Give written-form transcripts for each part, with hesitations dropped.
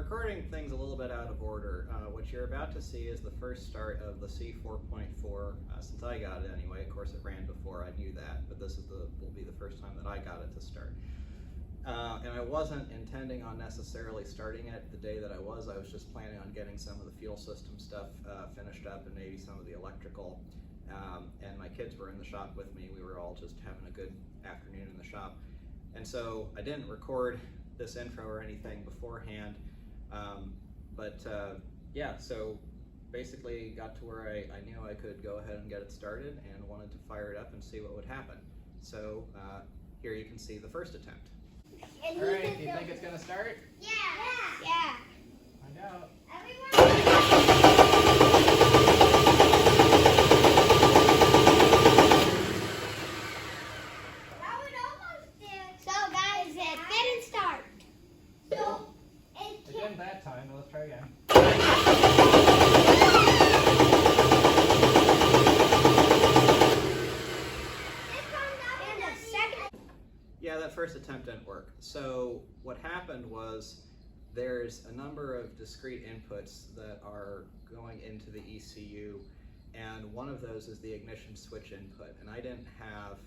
recording things a little bit out of order. What you're about to see is the first start of the C4.4, since I got it anyway. Of course it ran before, I knew that, but this is will be the first time that I got it to start. And I wasn't intending on necessarily starting it the day that I was just planning on getting some of the fuel system stuff finished up and maybe some of the electrical. And my kids were in the shop with me. We were all just having a good afternoon in the shop. And so I didn't record this intro or anything beforehand, yeah, so basically got to where I knew I could go ahead and get it started and wanted to fire it up and see what would happen. So here you can see the first attempt. All right, do you think it's gonna start? Yeah. Yeah. Find out. That time, let's try again. Yeah, that first attempt didn't work. So what happened was there's a number of discrete inputs that are going into the ECU, and one of those is the ignition switch input, and I didn't have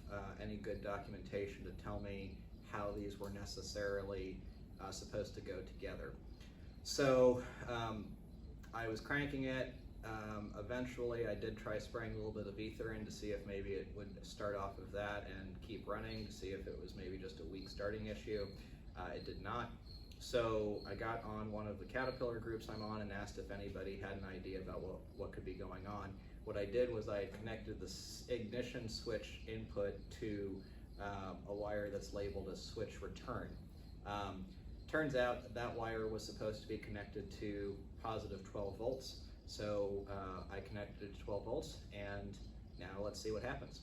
any good documentation to tell me how these were necessarily supposed to go together. So I was cranking it. Eventually I did try spraying a little bit of ether in to see if maybe it would start off of that and keep running to see if it was maybe just a weak starting issue. It did not. So I got on one of the Caterpillar groups I'm on and asked if anybody had an idea about what could be going on. What I did was I connected the ignition switch input to a wire that's labeled as switch return. Turns out that wire was supposed to be connected to positive 12 volts. So I connected it to 12 volts, and now let's see what happens.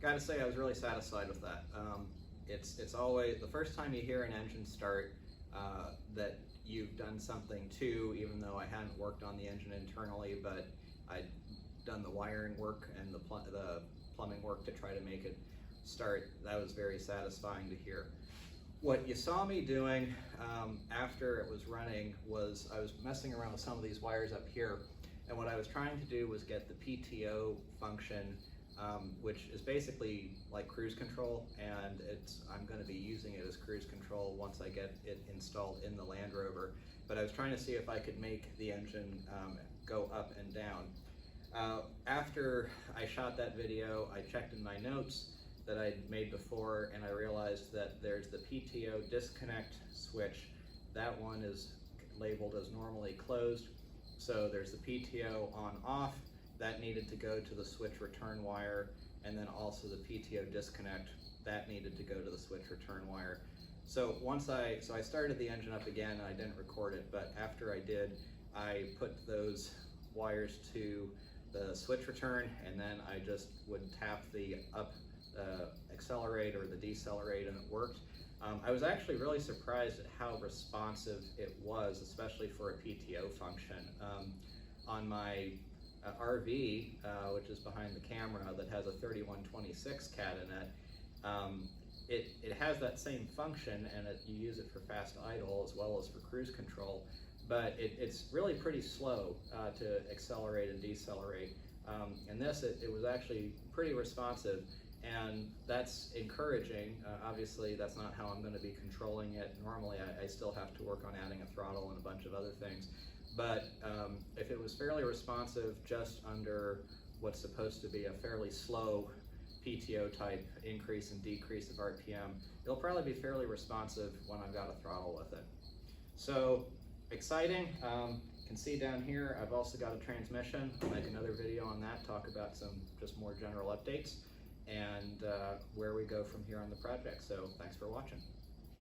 Gotta say, I was really satisfied with that. It's always the first time you hear an engine start that you've done something to, even though I hadn't worked on the engine internally, but I'd done the wiring work and the plumbing work to try to make it start. That was very satisfying to hear. What you saw me doing after it was running was I was messing around with some of these wires up here, and what I was trying to do was get the PTO function, which is basically like cruise control, and I'm going to be using it as cruise control once I get it installed in the Land Rover. But I was trying to see if I could make the engine go up and down. After I shot that video, I checked in my notes that I'd made before, and I realized that there's the PTO disconnect switch. That one is labeled as normally closed. So there's the PTO on off. That needed to go to the switch return wire, and then also the PTO disconnect, that needed to go to the switch return wire. So I started the engine up again, and I didn't record it, but after I did, I put those wires to the switch return, and then I just would tap the up accelerate or the decelerate, and it worked. I was actually really surprised at how responsive it was, especially for a PTO function. On my RV, which is behind the camera, that has a 3126 cat in it, it has that same function, and you use it for fast idle as well as for cruise control, but it's really pretty slow to accelerate and decelerate. In this, it was actually pretty responsive, and that's encouraging. Obviously, that's not how I'm going to be controlling it. Normally, I still have to work on adding a throttle and a bunch of other things. But if it was fairly responsive just under what's supposed to be a fairly slow PTO type increase and decrease of RPM, it'll probably be fairly responsive when I've got a throttle with it. So exciting. You can see down here I've also got a transmission. I'll make another video on that, talk about some just more general updates and where we go from here on the project. So thanks for watching.